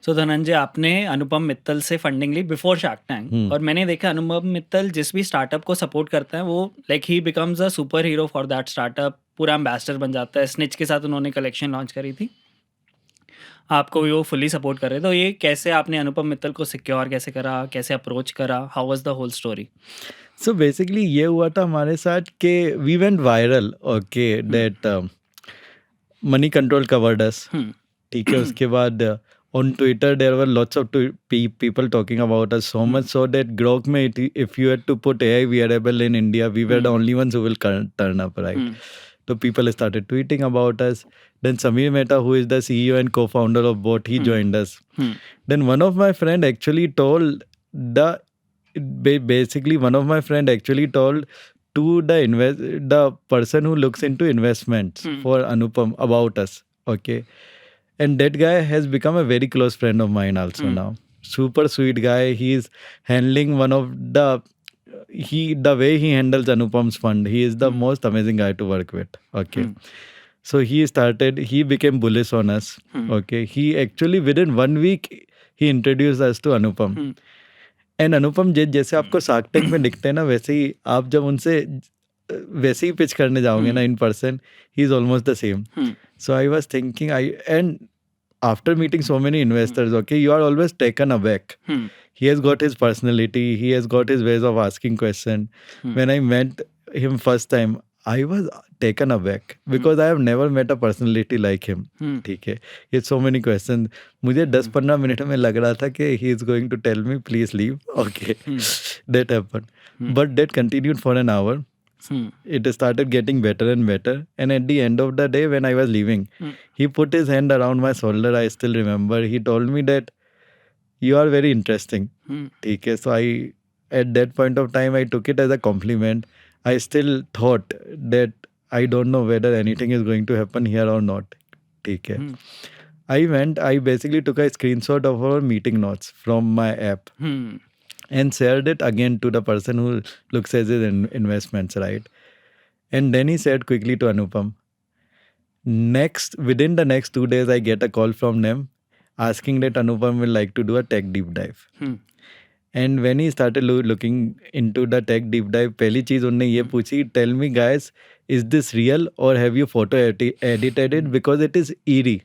सो धनंजय, आपने अनुपम मित्तल से फंडिंग ली before shark tank, और मैंने देखा अनुपम मित्तल जिस भी स्टार्टअप को सपोर्ट करता है वो like he becomes a super hero for that startup, पूरा एम्बेसडर बन जाता है। स्निच के साथ उन्होंने कलेक्शन लॉन्च करी थी, आपको भी वो फुली सपोर्ट कर रहे थे। तो ये कैसे आपने अनुपम मित्तल को सिक्योर कैसे करा, कैसे अप्रोच करा, how was the whole story? So basically ये हुआ था हमारे साथ कि we went viral, okay, that Moneycontrol covered us. ठीक है, उसके बाद on Twitter there were lots of people talking about us, so much so that Grok में if you had to put AI wearable in India, we were the only ones who will turn up, right? So people started tweeting about us. Then Samir Mehta, who is the CEO and co-founder of Bot, he joined us. Then one of my friend actually told to the person who looks into investments for Anupam about us, okay? And that guy has become a very close friend of mine also now. Super sweet guy. He is handling the way he handles Anupam's fund. He is the most amazing guy to work with. Okay. So he became bullish on us. Okay. He actually within 1 week, he introduced us to Anupam. And Anupam जैसे आपको shark tank में दिखते हैं ना, वैसे ही आप जब उनसे वैसे ही पिच करने जाओगे ना in person, he is almost the same. So I was thinking, and after meeting so many investors, okay, you are always taken aback. He has got his personality, he has got his ways of asking questions. When I met him first time, I was taken aback because I have never met a personality like him. ठीक है, he had so many questions. मुझे 10-15 minute में लग रहा था कि he is going to tell me please leave. Okay, that happened. But that continued for an hour. It started getting better and better, and at the end of the day when I was leaving, he put his hand around my shoulder. I still remember. He told me that you are very interesting. Okay, so at that point of time I took it as a compliment. I still thought that I don't know whether anything is going to happen here or not. Okay. I basically took a screenshot of our meeting notes from my app and shared it again to the person who looks at his investments, right? And then he said quickly to Anupam, within the next 2 days, I get a call from them asking that Anupam will like to do a tech deep dive. And when he started looking into the tech deep dive, पहली चीज उन्होंने ये पूछी, tell me guys, is this real or have you photo edited it because it is eerie?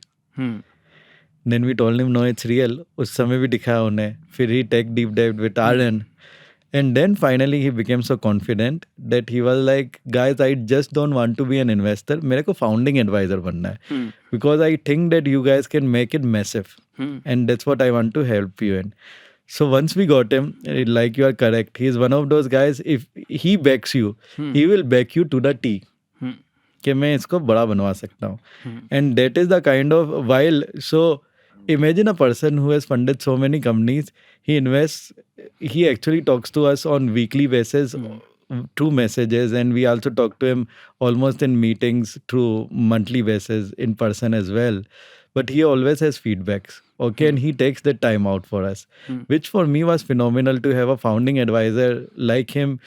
Then we told him no, it's real. उस समय भी दिखाया उन्हें. फिर he tech deep dived with Aryan. And then finally he became so confident that he was like, guys, I just don't want to be an investor. मेरे को founding advisor बनना है. Because I think that you guys can make it massive. And that's what I want to help you in. So once we got him, like you are correct, he is one of those guys, if he backs you, he will back you to the T. कि मैं इसको बड़ा बनवा सकता हूँ. And that is the kind of, so imagine a person who has funded so many companies, he actually talks to us on weekly basis through messages, and we also talk to him almost in meetings through monthly basis in person as well. But he always has feedbacks, okay, and he takes the time out for us, which for me was phenomenal to have a founding advisor like him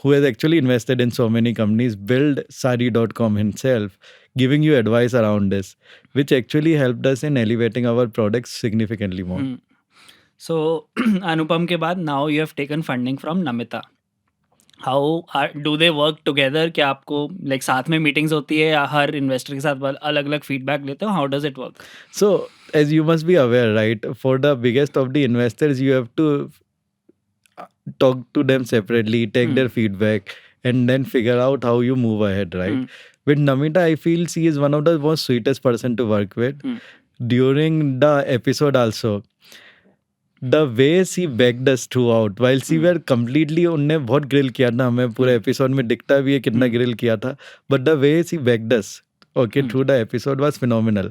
who has actually invested in so many companies, build Sari.com himself, giving you advice around this, which actually helped us in elevating our products significantly more. So Anupam के बाद now you have taken funding from Namita. How do they work together? क्या आपको like साथ में meetings होती है या हर investor के साथ अलग अलग feedback लेते हो? How does it work? So as you must be aware, right, for the biggest of the investors, you have to talk to them separately, take their feedback, and then figure out how you move ahead, right? With Namita, I feel she is one of the most sweetest person to work with. During the episode also, the way she backed us throughout, while she were completely, उनने बहुत grill किया था हमें, पूरे episode में दिखता भी है कितना grill किया था, but the way she backed us, okay, through the episode was phenomenal.